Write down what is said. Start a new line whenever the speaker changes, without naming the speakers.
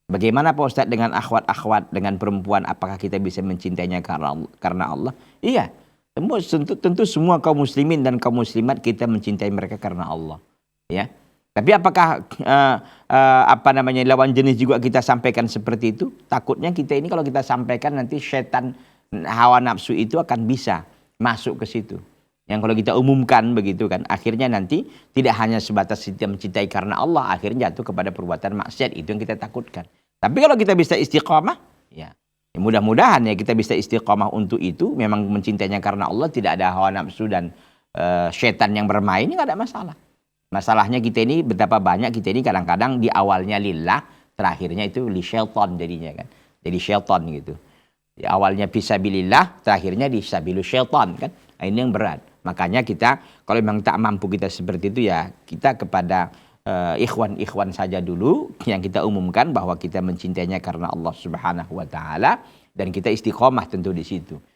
Bagaimana Pak Ustadz dengan akhwat-akhwat, dengan perempuan, apakah kita bisa mencintainya karena Allah? Iya, tentu semua kaum muslimin dan kaum muslimat kita mencintai mereka karena Allah. Ya, tapi apakah lawan jenis juga kita sampaikan seperti itu? Takutnya kita ini kalau kita sampaikan nanti setan hawa nafsu itu akan bisa masuk ke situ. Yang kalau kita umumkan begitu kan, akhirnya nanti tidak hanya sebatas kita mencintai karena Allah, akhirnya jatuh kepada perbuatan maksiat. Itu yang kita takutkan. Tapi kalau kita bisa istiqomah, ya mudah-mudahan ya kita bisa istiqomah untuk itu. Memang mencintainya karena Allah, tidak ada hawa nafsu dan setan yang bermain, ini nggak ada masalah. Masalahnya kita ini betapa banyak kita ini kadang-kadang di awalnya lillah, terakhirnya itu li syaitan jadinya kan. Jadi syaitan gitu. Di awalnya fisabilillah, terakhirnya di sabilu syaitan kan. Nah, ini yang berat. Makanya kita kalau memang tak mampu kita seperti itu ya kita kepada ikhwan-ikhwan saja dulu yang kita umumkan bahwa kita mencintainya karena Allah Subhanahu wa taala dan kita istiqomah tentu di situ.